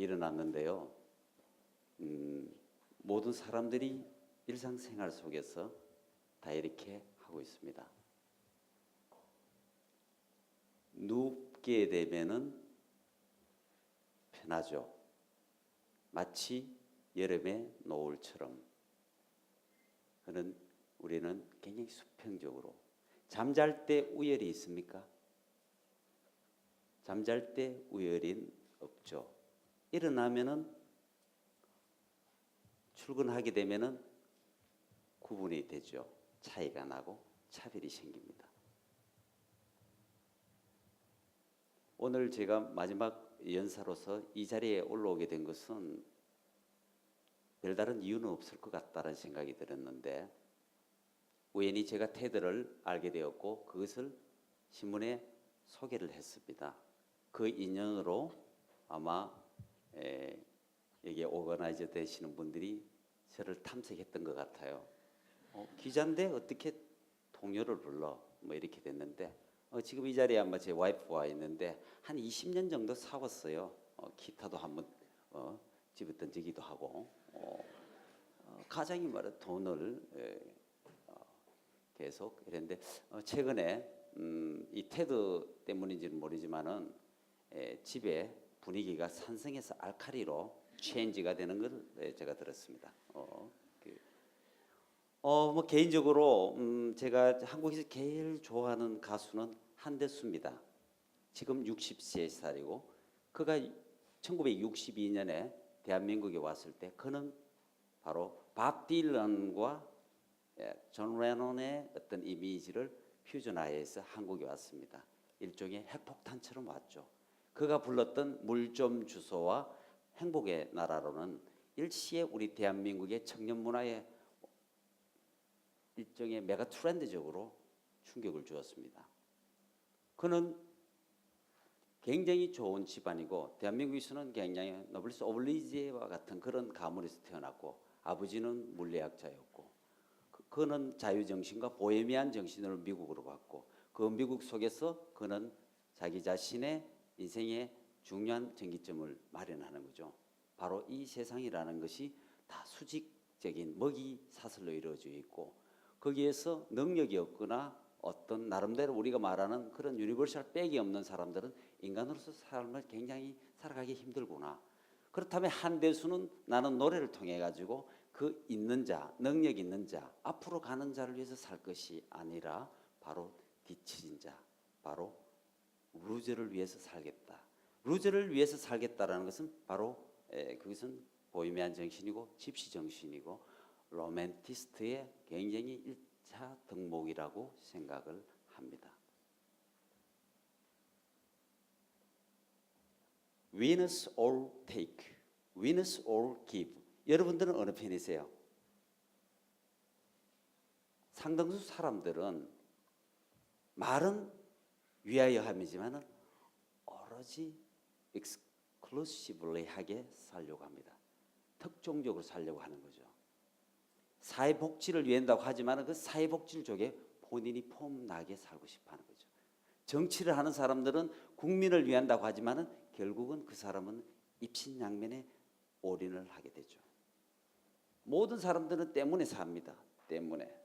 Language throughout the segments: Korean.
일어났는데요. 모든 사람들이 일상생활 속에서 다 이렇게 하고 있습니다. 눕게 되면은 편하죠. 마치 여름의 노을처럼. 그는 우리는 굉장히 수평적으로. 잠잘 때 우열이 있습니까? 잠잘 때 우열은 없죠. 일어나면은 출근하게 되면은 구분이 되죠. 차이가 나고 차별이 생깁니다. 오늘 제가 마지막 연사로서 이 자리에 올라오게 된 것은 별다른 이유는 없을 것 같다는 생각이 들었는데 우연히 제가 테드를 알게 되었고 그것을 신문에 소개를 했습니다. 그 인연으로 아마 여기 오거나이저 되시는 분들이 저를 탐색했던 것 같아요. 기자인데 어떻게 동료를 불러? 뭐 이렇게 됐는데 지금 이 자리에 아마 제 와이프가 있는데 한 20년 정도 사왔어요. 기타도 한번 집에 던지기도 하고 가장이 말해 돈을 계속 이랬는데 최근에 이 테드 때문인지는 모르지만은 집에 분위기가 산성에서 알카리로 체인지가 되는 걸 제가 들었습니다. 뭐 개인적으로 제가 한국에서 제일 좋아하는 가수는 한대수입니다. 지금 60세살이고 그가 1962년에 대한민국에 왔을 때 그는 바로 밥 딜런과 존 레논의 어떤 이미지를 퓨전하여서 한국에 왔습니다. 일종의 핵폭탄처럼 왔죠. 그가 불렀던 물 좀 주소와 행복의 나라로는 일시에 우리 대한민국의 청년 문화에 일종의 메가 트렌드적으로 충격을 주었습니다. 그는 굉장히 좋은 집안이고 대한민국에서는 굉장히 노블리스 오블리제와 같은 그런 가문에서 태어났고 아버지는 물리학자였고 그는 자유정신과 보헤미안 정신을 미국으로 갔고 그 미국 속에서 그는 자기 자신의 인생의 중요한 전기점을 마련하는 거죠. 바로 이 세상이라는 것이 다 수직적인 먹이 사슬로 이루어져 있고 거기에서 능력이 없거나 어떤 나름대로 우리가 말하는 그런 유니버셜 백이 없는 사람들은 인간으로서 삶을 굉장히 살아가기 힘들구나. 그렇다면 한대수는 나는 노래를 통해 가지고 그 있는 자, 능력 있는 자, 앞으로 가는 자를 위해서 살 것이 아니라 바로 뒤처진 자, 바로 루저를 위해서 살겠다. 루저를 위해서 살겠다라는 것은 바로 그것은 보헤미안 정신이고 집시 정신이고 로맨티스트의 굉장히 1차 덕목이라고 생각을 합니다. Winners all take, winners all give. 여러분들은 어느 편이세요? 상당수 사람들은 말은 위하여 함이지만 오로지 exclusively하게 살려고 합니다. 특종적으로 살려고 하는 거죠. 사회복지를 위한다고 하지만 그 사회복지 쪽에 본인이 폼나게 살고 싶어하는 거죠. 정치를 하는 사람들은 국민을 위한다고 하지만 결국은 그 사람은 입신양면에 올인을 하게 되죠. 모든 사람들은 때문에 삽니다. 때문에.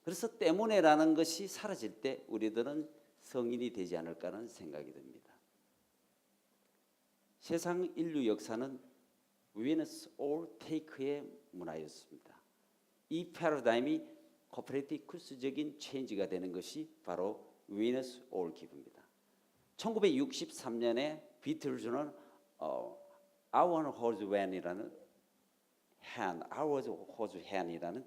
그래서 때문에라는 것이 사라질 때 우리들은 성인이 되지 않을까 하는 생각이 듭니다. 세상 인류 역사는 winners all take의 문화였습니다. 이 패러다임이 코퍼르니쿠스적인 체인지가 되는 것이 바로 winners all give입니다. 1963년에 비틀즈는 I wanna hold you when이라는 I was hold you hand이라는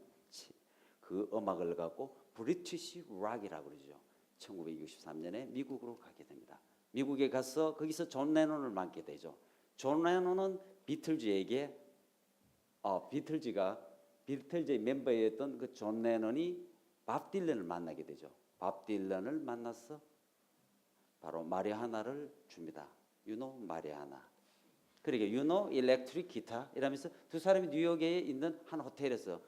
그 음악을 갖고 브리티시 락이라고 그러죠. 1963년에 미국으로 가게 됩니다. 미국에 가서 거기서 존 레논을 만나게 되죠. 존 레논은 비틀즈에게 비틀즈의 멤버였던 그 존 레논이 밥 딜런을 만나게 되죠. 밥 딜런을 만나서 바로 마리아나를 줍니다. You know 마리아나. 그러니까 you know electric 기타 이러면서 두 사람이 뉴욕에 있는 한 호텔에서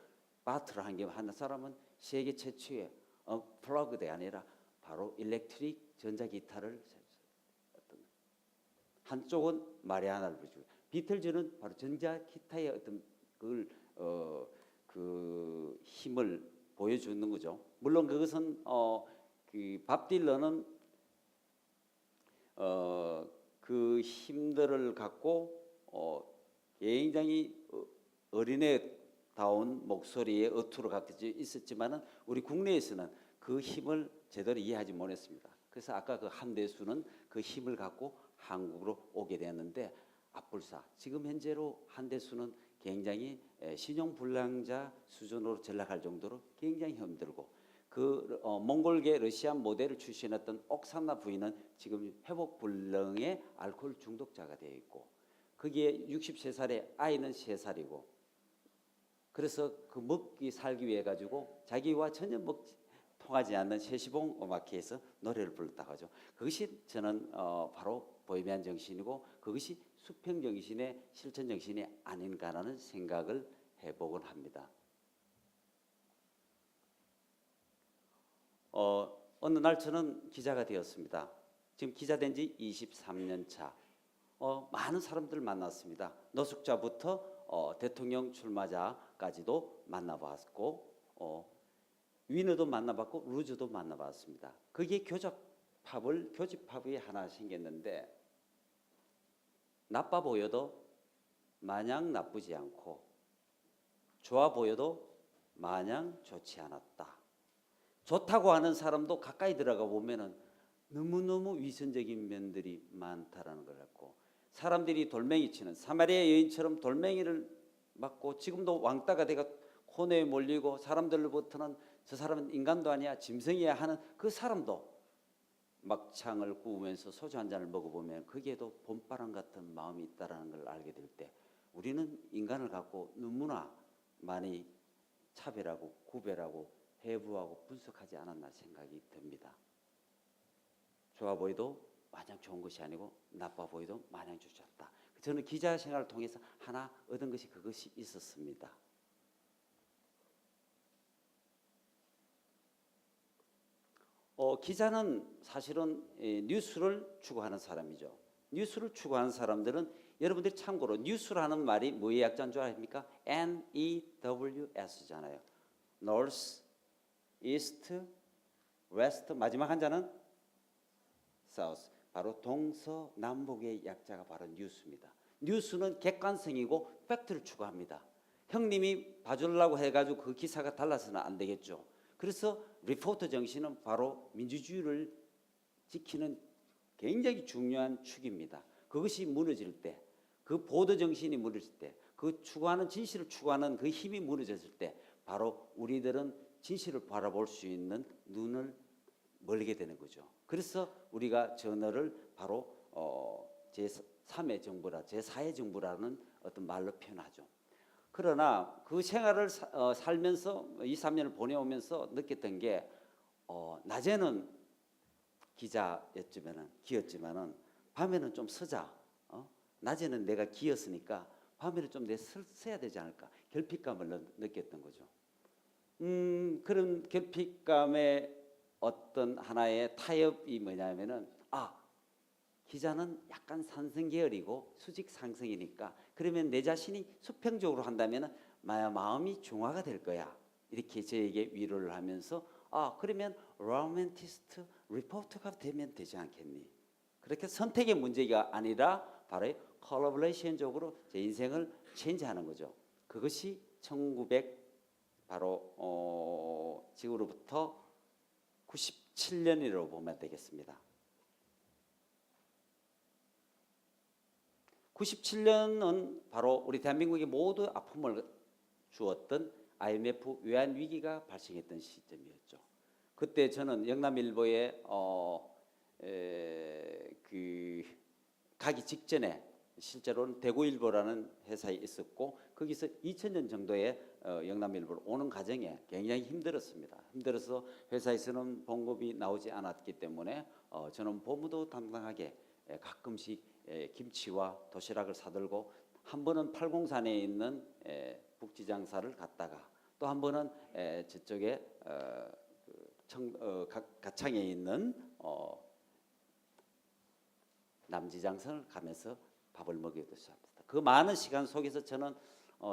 바트를 한 사람은 세계 최초의 플러그가 아니라 바로 일렉트릭 전자기타를 한쪽은 마리아나를 보여주고 비틀즈는 바로 전자 기타의 어떤 그걸 그 힘을 보여주는 거죠. 물론 그것은 그 밥 딜런은 그 힘들을 갖고 굉장히 어린애다운 목소리의 어투로 갖고 있었지만은 우리 국내에서는 그 힘을 제대로 이해하지 못했습니다. 그래서 아까 그 한대수는 그 힘을 갖고 한국으로 오게 되었는데 앞불사 지금 현재로 한대수는 굉장히 신용불량자 수준으로 전락할 정도로 굉장히 힘들고 그 몽골계 러시안 모델을 출신했던 옥산나 부인은 지금 회복불능의 알코올 중독자가 되어 있고 거기에 63살에 아이는 3살이고 그래서 그 먹기 살기 위해 가지고 자기와 전혀 통하지 않는 세시봉 음악회에서 노래를 불렀다고 하죠. 그것이 저는 바로 보헤미안 정신이고 그것이 수평 정신의 실천 정신이 아닌가라는 생각을 해보곤 합니다. 어느 날 저는 기자가 되었습니다. 지금 기자 된 지 23년 차. 많은 사람들 만났습니다. 노숙자부터 대통령 출마자까지도 만나봤고 위너도 만나봤고 루즈도 만나봤습니다. 거기에 교집합이 하나 생겼는데 나빠 보여도 마냥 나쁘지 않고 좋아 보여도 마냥 좋지 않았다. 좋다고 하는 사람도 가까이 들어가 보면은 너무너무 위선적인 면들이 많다라는 걸 갖고 사람들이 돌멩이 치는 사마리아 여인처럼 돌멩이를 맞고 지금도 왕따가 돼가 코너에 몰리고 사람들로부터는 저 사람은 인간도 아니야 짐승이야 하는 그 사람도 막창을 구우면서 소주 한 잔을 먹어보면 거기에도 봄바람 같은 마음이 있다라는 걸 알게 될 때 우리는 인간을 갖고 너무나 많이 차별하고 구별하고 해부하고 분석하지 않았나 생각이 듭니다. 좋아 보여도 마냥 좋은 것이 아니고 나빠 보여도 마냥 좋지 않다. 저는 기자 생활을 통해서 하나 얻은 것이 그것이 있었습니다. 기자는 사실은 뉴스를 추구하는 사람이죠. 뉴스를 추구하는 사람들은 여러분들이 참고로 뉴스라는 말이 뭐의 약자인 줄 아십니까? NEWS잖아요. North, East, West 마지막 한자는 South. 바로 동서남북의 약자가 바로 뉴스입니다. 뉴스는 객관성이고 팩트를 추구합니다. 형님이 봐주려고 해가지고 그 기사가 달라서는 안 되겠죠. 그래서 리포터 정신은 바로 민주주의를 지키는 굉장히 중요한 축입니다. 그것이 무너질 때, 그 보도 정신이 무너질 때, 그 추구하는 진실을 추구하는 그 힘이 무너졌을 때 바로 우리들은 진실을 바라볼 수 있는 눈을 멀게 되는 거죠. 그래서 우리가 저널을 바로 제3의 정부라, 제4의 정부라는 어떤 말로 표현하죠. 그러나 그 생활을 살면서 2, 3년을 보내오면서 느꼈던 게 낮에는 기였지만은 밤에는 좀 서자. 낮에는 내가 기였으니까 밤에는 좀 내 써야 되지 않을까 결핍감을 느꼈던 거죠. 그런 결핍감의 어떤 하나의 타협이 뭐냐면은 기자는 약간 산성 계열이고 수직 상승이니까 그러면 내 자신이 수평적으로 한다면은 마음이 중화가 될 거야. 이렇게 저에게 위로를 하면서 그러면 로맨티스트 리포터가 되면 되지 않겠니? 그렇게 선택의 문제가 아니라 바로 콜라보레이션적으로 제 인생을 체인지하는 거죠. 그것이 1900 바로 지금으로부터 97년이라고 보면 되겠습니다. 97년은 바로 우리 대한민국에 모두 아픔을 주었던 IMF 외환 위기가 발생했던 시점이었죠. 그때 저는 영남일보에 가기 직전에 실제로는 대구일보라는 회사에 있었고 거기서 2000년 정도에 영남일보로 오는 과정에 굉장히 힘들었습니다. 힘들어서 회사에서는 봉급이 나오지 않았기 때문에 저는 법무도 담당하게 가끔씩 김치와 도시락을 사들고 한 번은 팔공산에 있는 북지장사를 갔다가 또 한 번은 저쪽에 가창에 있는 남지장성을 가면서 밥을 먹여도 합니다. 그 많은 시간 속에서 저는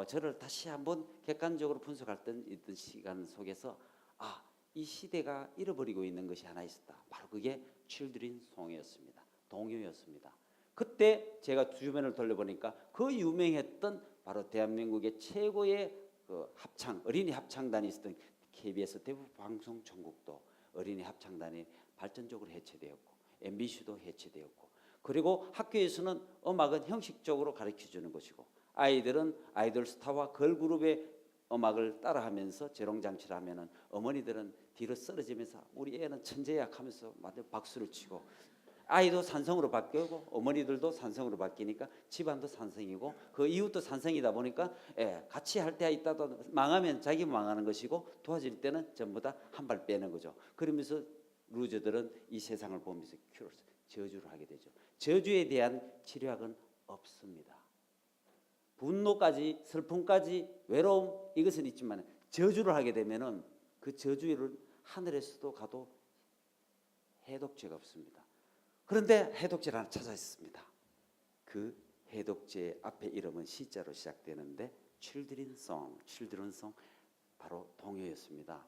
저를 다시 한번 객관적으로 분석할 때 있던 시간 속에서 이 시대가 잃어버리고 있는 것이 하나 있었다. 바로 그게 칠드린 송이었습니다. 동요였습니다. 그때 제가 주변을 돌려보니까 그 유명했던 바로 대한민국의 최고의 그 합창 어린이 합창단이 있었던 KBS 대부 방송 전국도 어린이 합창단이 발전적으로 해체되었고 MBC도 해체되었고 그리고 학교에서는 음악은 형식적으로 가르쳐주는 것이고 아이들은 아이돌 스타와 걸그룹의 음악을 따라하면서 재롱장치를 하면은 어머니들은 뒤로 쓰러지면서 우리 애는 천재야 하면서 박수를 치고 아이도 산성으로 바뀌고 어머니들도 산성으로 바뀌니까 집안도 산성이고 그 이웃도 산성이다 보니까 같이 할 때 있다도 망하면 자기 망하는 것이고 도와줄 때는 전부 다 한 발 빼는 거죠. 그러면서 루저들은 이 세상을 보면서 저주를 하게 되죠. 저주에 대한 치료학은 없습니다. 분노까지 슬픔까지 외로움 이것은 있지만 저주를 하게 되면은 그 저주를 하늘에서도 가도 해독제가 없습니다. 그런데 해독제를 하나 찾아있습니다. 그 해독제 앞에 이름은 시자로 시작되는데 칠드린송 바로 동요였습니다.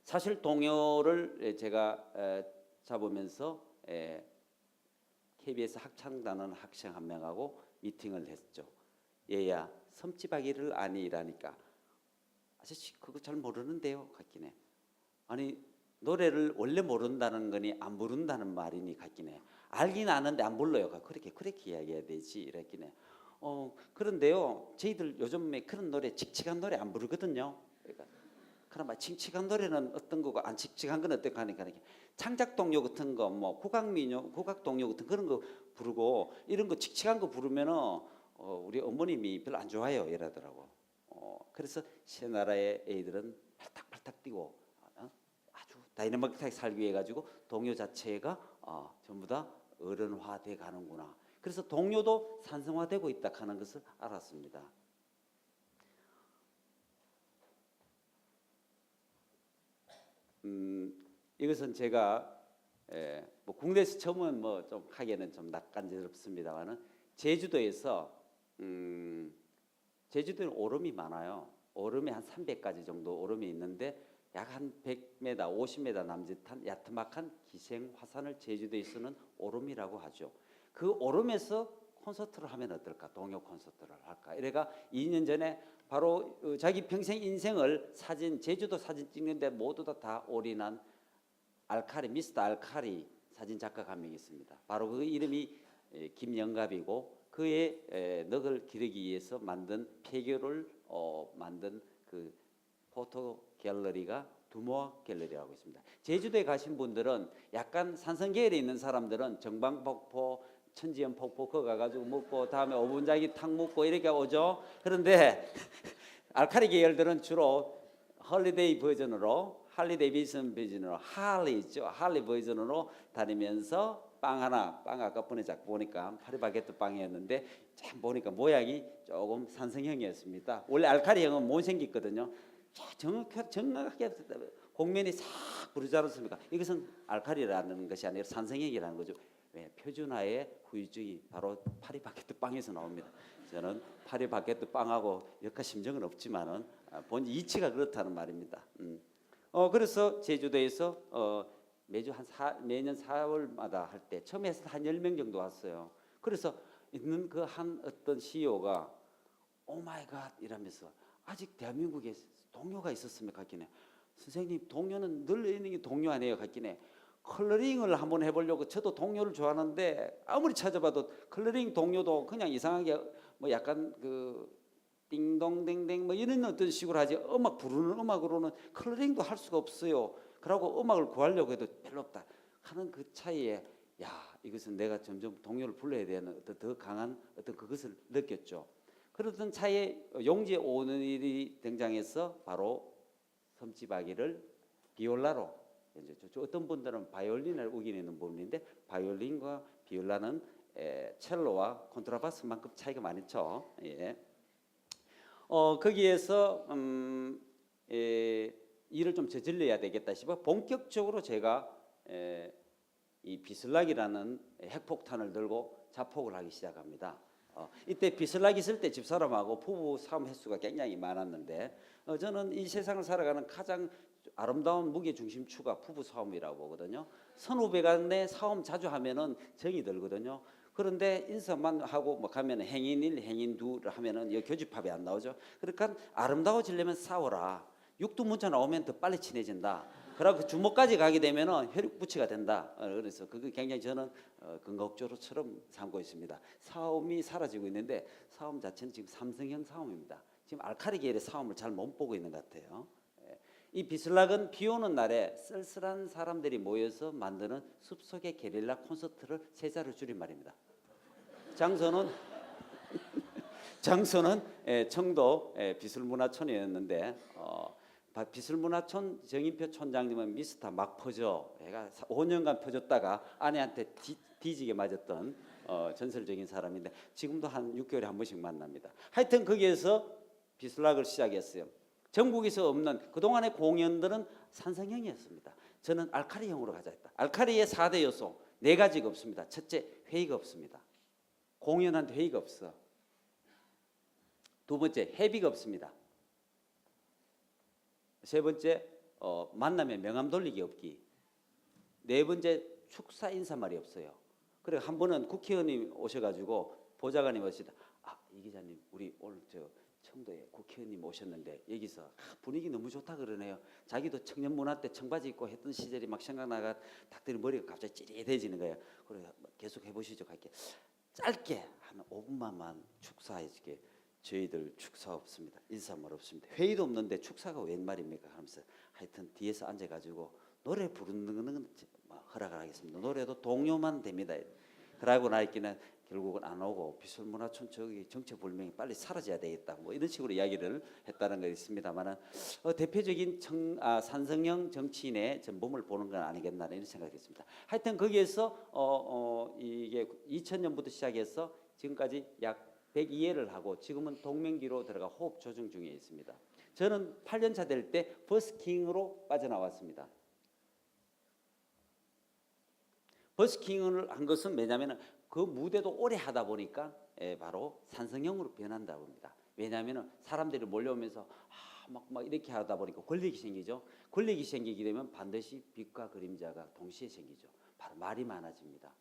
사실 동요를 제가 잡으면서 KBS 학창단원 학생 한 명하고 미팅을 했죠. 얘야 섬지박이를 아니라니까 아저씨 그거 잘 모르는데요 같긴 해. 아니 노래를 원래 모른다는 거니 안 부른다는 말이니 같긴 해. 알긴 아는데 안 불러요. 그렇게 이야기해야 되지 이랬긴 해. 그런데요 저희들 요즘에 그런 노래 칙칙한 노래 안 부르거든요. 그러니까 그나마 칙칙한 노래는 어떤 거고 안 칙칙한 건 어떨까 하니까 창작 동요 같은 거 뭐 국악 동요 같은 그런 거 부르고 이런 거 칙칙한 거 부르면은 우리 어머님이 별로 안 좋아해요 이러더라고. 그래서 새나라의 애들은 팔딱팔딱 뛰고 아주 다이너마틱하게 살기 위해 가지고 동요 자체가 전부 다 어른화돼 가는구나. 그래서 동요도 산성화되고 있다 하는 것을 알았습니다. 이것은 제가 뭐 국내에서 처음은 뭐 좀 하기에는 좀 낯간지럽습니다만은 제주도에서 제주도는 오름이 많아요. 오름이 한 300가지 정도 오름이 있는데 약 한 100m, 50m 남짓한 야트막한 기생 화산을 제주도에서는 오름이라고 하죠. 그 오름에서 콘서트를 하면 어떨까? 동요 콘서트를 할까? 이래가 2년 전에 바로 자기 평생 인생을 제주도 사진 찍는데 모두 다 올인한 미스터 알카리 사진 작가가 한 명 있습니다. 바로 그 이름이 김영갑이고 그의 넋을 기르기 위해서 만든 폐교를 만든 그 포토 갤러리가 두모아 갤러리라고 있습니다. 제주도에 가신 분들은 약간 산성계열에 있는 사람들은 정방폭포, 천지연 폭포 거기 가가지고 먹고 다음에 오분자기 탕 먹고 이렇게 오죠. 그런데 알카리 계열들은 주로 할리데이 버전으로 할리 있죠. 할리 버전으로 다니면서 빵 아까 보니까 파리바게뜨 빵이었는데 참 보니까 모양이 조금 산성형이었습니다. 원래 알카리형은 못 생겼거든요. 정확하게 곡면이 싹 부르지 않습니까? 이것은 알카리라는 것이 아니라 산성형이라는 거죠. 왜? 표준화의 후유증이 바로 파리바게뜨 빵에서 나옵니다. 저는 파리바게뜨 빵하고 역할 심정은 없지만은 본 이치가 그렇다는 말입니다. 그래서 제주도에서 매년 4월마다 할 때 처음에 해서 한 10명 정도 왔어요. 그래서 있는 그 한 어떤 CEO가 오 마이 갓 이러면서 아직 대한민국에 동요가 있었습니까? 같긴 해. 선생님 동요는 늘 있는 게 동요 아니에요? 같긴 해. 컬러링을 한번 해보려고 저도 동요를 좋아하는데 아무리 찾아봐도 컬러링 동요도 그냥 이상하게 뭐 약간 그 띵동댕댕 뭐 이런 어떤 식으로 하지 음악 부르는 음악으로는 컬러링도 할 수가 없어요. 그러고 음악을 구하려고 해도 별로 없다 하는 그 차이에 이것은 내가 점점 동요를 불러야 되는 어떤 더 강한 어떤 그것을 느꼈죠. 그러던 차에 용지에 오는 일이 등장해서 바로 섬지박이를 비올라로 어떤 분들은 바이올린을 우기는 부분인데 바이올린과 비올라는 첼로와 콘트라바스만큼 차이가 많이 쳐. 예. 거기에서 일을 좀 저질러야 되겠다 싶어 본격적으로 제가 이 비슬락이라는 핵폭탄을 들고 자폭을 하기 시작합니다. 이때 비슬락이 있을 때 집사람하고 부부 싸움 횟수가 굉장히 많았는데 저는 이 세상을 살아가는 가장 아름다운 무게 중심추가 부부 싸움이라고 보거든요. 선후배 간에 싸움 자주 하면은 정이 들거든요. 그런데 인사만 하고 뭐 가면 행인 1, 행인 2를 하면은 이 교집합이 안 나오죠. 그러니까 아름다워지려면 싸워라. 육두문자 나오면 더 빨리 친해진다. 그리고 주먹까지 가게 되면은 혈육부치가 된다. 그래서 그거 굉장히 저는 근거적으로처럼 삼고 있습니다. 싸움이 사라지고 있는데 싸움 자체는 지금 삼성형 싸움입니다. 지금 알카리 계열의 싸움을 잘 못 보고 있는 것 같아요. 이 비슬락은 비 오는 날에 쓸쓸한 사람들이 모여서 만드는 숲속의 게릴라 콘서트를 세자로 줄인 말입니다. 장소는 청도 비슬문화촌이었는데 비슬문화촌 정인표 촌장님은 미스터 막 퍼져 애가 5년간 퍼졌다가 아내한테 뒤지게 맞았던 전설적인 사람인데 지금도 한 6개월에 한 번씩 만납니다. 하여튼 거기에서 비슬락을 시작했어요. 전국에서 없는 그동안의 공연들은 산성형이었습니다. 저는 알카리형으로 가자 했다. 알카리의 4대 요소 4가지가 없습니다. 첫째, 회의가 없습니다. 공연한테 회의가 없어. 두 번째, 회비가 없습니다. 세 번째, 만남에 명함 돌리기 없기. 네 번째, 축사 인사말이 없어요. 그래 한 번은 국회의원님 오셔가지고 보좌관이 오시다. 이 기자님 우리 오늘 청도에 국회의원님 오셨는데 여기서 분위기 너무 좋다 그러네요. 자기도 청년문화 때 청바지 입고 했던 시절이 막 생각나가 닭들이 머리가 갑자기 찌릿해지는 거예요. 그래 계속 해보시죠. 갈게 짧게 한 5분만만 축사해주게. 저희들 축사 없습니다. 인사말 없습니다. 회의도 없는데 축사가 웬 말입니까? 하면서 하여튼 뒤에서 앉아가지고 노래 부르는 거는 허락을 하겠습니다. 노래도 동요만 됩니다. 그러고 나있기는 결국은 안 오고 비슬문화촌 저기 정체불명이 빨리 사라져야 되겠다 뭐 이런 식으로 이야기를 했다는 거 있습니다만은 대표적인 산성형 정치인의 전범을 보는 건 아니겠나 이런 생각했습니다. 하여튼 거기에서 이게 2000년부터 시작해서 지금까지 약 102회를 하고 지금은 동명기로 들어가 호흡 조정 중에 있습니다. 저는 8년차 될 때 버스킹으로 빠져나왔습니다. 버스킹을 한 것은 왜냐하면 그 무대도 오래 하다 보니까 바로 산성형으로 변한다고 합니다. 왜냐하면 사람들이 몰려오면서 막 이렇게 하다 보니까 권력이 생기죠. 권력이 생기게 되면 반드시 빛과 그림자가 동시에 생기죠. 바로 말이 많아집니다.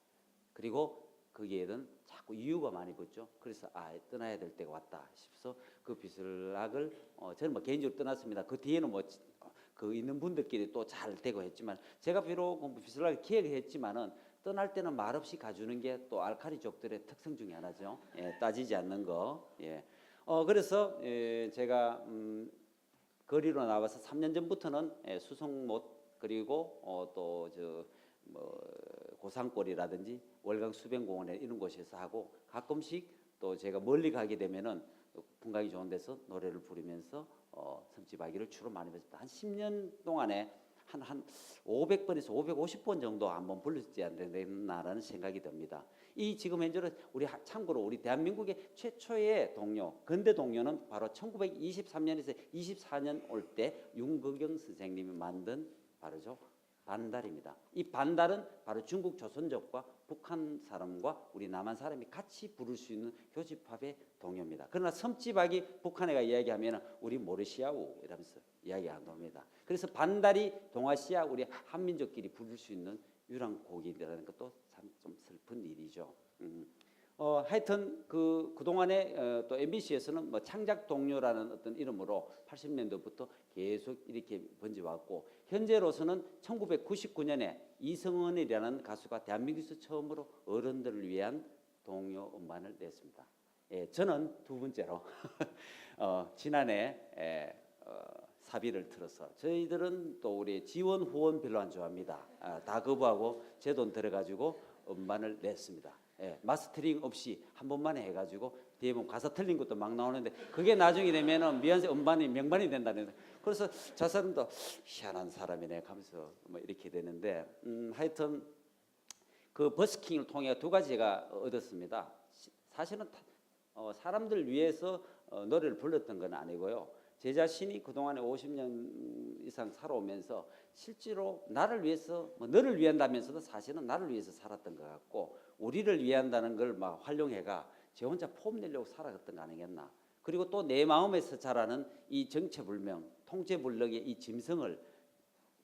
그리고 거기에는 자꾸 이유가 많이 붙죠. 그래서 떠나야 될 때가 왔다 싶어서 그 비슬락을 저는 뭐 개인적으로 떠났습니다. 그 뒤에는 그 있는 분들끼리 또 잘 되고 했지만 제가 비록 비슬락을 기획을 했지만은 떠날 때는 말없이 가주는 게 또 알카리족들의 특성 중에 하나죠. 따지지 않는 거. 그래서 제가 거리로 나와서 3년 전부터는 수성못 그리고 또 고산골이라든지 월강 수변공원에 이런 곳에서 하고 가끔씩 또 제가 멀리 가게 되면은 풍광이 좋은 데서 노래를 부르면서 섬지박이를 주로 많이 했습니다. 한 10년 동안에 한 500번에서 550번 정도 한번 불렀지 않겠나라는 생각이 듭니다. 이 지금 현재는 참고로 우리 대한민국의 최초의 동요, 근대 동요는 바로 1923년에서 24년 올 때 윤거경 선생님이 만든 바로죠. 반달입니다. 이 반달은 바로 중국 조선족과 북한 사람과 우리 남한 사람이 같이 부를 수 있는 교집합의 동요입니다. 그러나 섬지박이 북한애가 이야기하면 우리 모르시아우 이러면서 이야기가 안 나옵니다. 그래서 반달이 동아시아 우리 한민족끼리 부를 수 있는 유랑곡이라는 것도 참 좀 슬픈 일이죠. 하여튼 그동안에 또 MBC에서는 뭐 창작 동료라는 어떤 이름으로 80년대부터 계속 이렇게 번져왔고 현재로서는 1999년에 이성은이라는 가수가 대한민국에서 처음으로 어른들을 위한 동요 음반을 냈습니다. 저는 두 번째로 지난해 사비를 틀어서 저희들은 또 우리 지원 후원 별로 안 좋아합니다. 다 거부하고 제 돈 들어가지고 음반을 냈습니다. 마스터링 없이 한 번만 해가지고 뒤에 보면 가사 틀린 것도 막 나오는데 그게 나중에 되면은 미안세 음반이 명반이 된다는. 그래서 저 사람도 희한한 사람이네 하면서 뭐 이렇게 되는데 하여튼 그 버스킹을 통해 두 가지 제가 얻었습니다. 사실은 사람들 위해서 노래를 불렀던 건 아니고요. 제 자신이 그동안에 50년 이상 살아오면서 실제로 나를 위해서 뭐 너를 위한다면서도 사실은 나를 위해서 살았던 것 같고 우리를 위한다는 걸 막 활용해가 제 혼자 폼내려고 살아갔던 거 아니겠나. 그리고 또 내 마음에서 자라는 이 정체불명 통제불능의 이 짐승을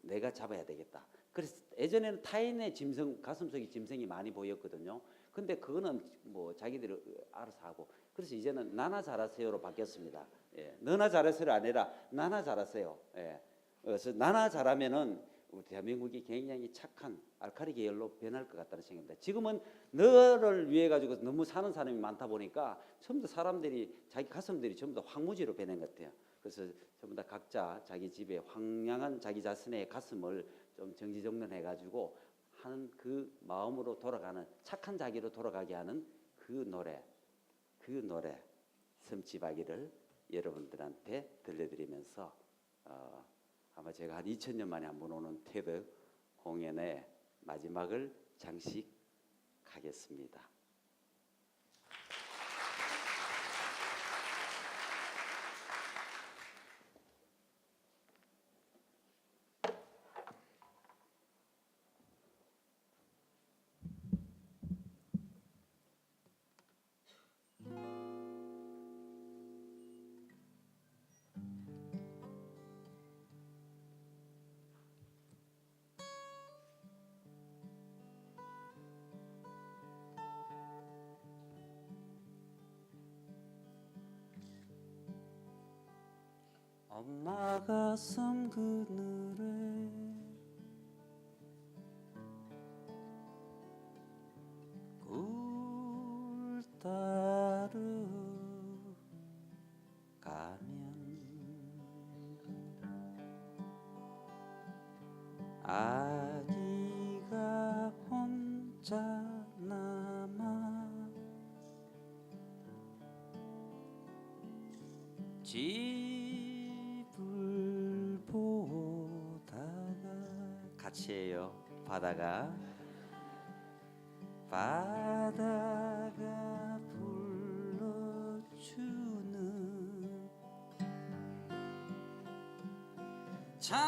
내가 잡아야 되겠다. 그래서 예전에는 타인의 짐승, 가슴속에 짐승이 많이 보였거든요. 근데 그거는 뭐 자기들이 알아서 하고 그래서 이제는 나나 잘하세요로 바뀌었습니다. 예, 너나 잘하세요가 아니라 나나 잘하세요. 예, 그래서 나나 잘하면은 우리 대한민국이 굉장히 착한 알칼리 계열로 변할 것 같다는 생각입니다. 지금은 너를 위해 가지고 너무 사는 사람이 많다 보니까 전부 다 사람들이 자기 가슴들이 전부 다 황무지로 변한 것 같아요. 그래서 전부 다 각자 자기 집에 황량한 자기 자신의 가슴을 좀 정지정돈해 가지고 하는 그 마음으로 돌아가는 착한 자기로 돌아가게 하는 그 노래 섬지박이를 여러분들한테 들려드리면서 아마 제가 한 2000년 만에 한번 오는 테드 공연의 마지막을 장식하겠습니다. 엄마 가슴 그늘에 굴 따르 가면 아기가 혼자 남아 집을 보다가 같이 해요. 바다가 불러주는 자장로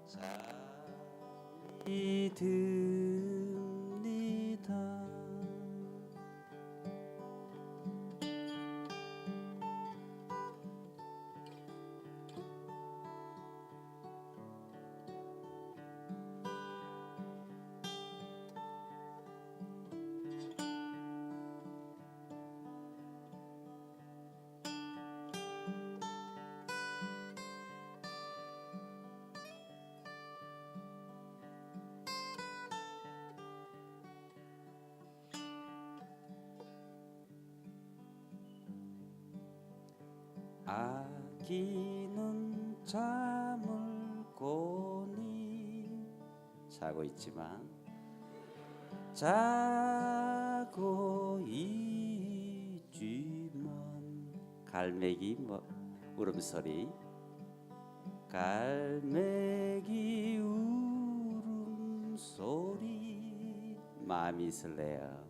잠이 듭니다. 아기는 잠을 꼬니 자고 있지만 자고 있지만 갈매기 울음소리 갈매기 울음소리 마음이 설레요.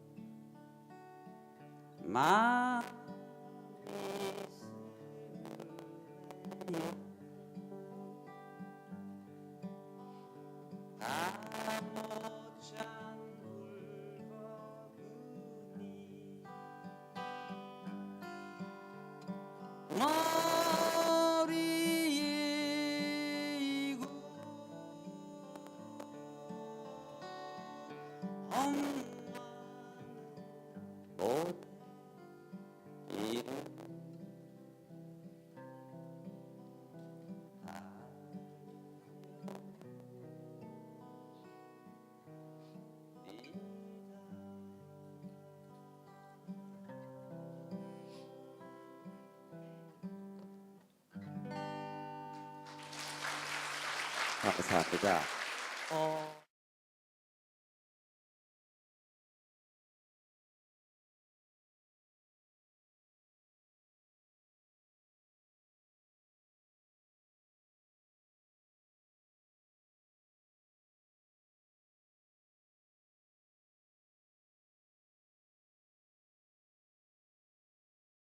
머리에 이고 감사합니다.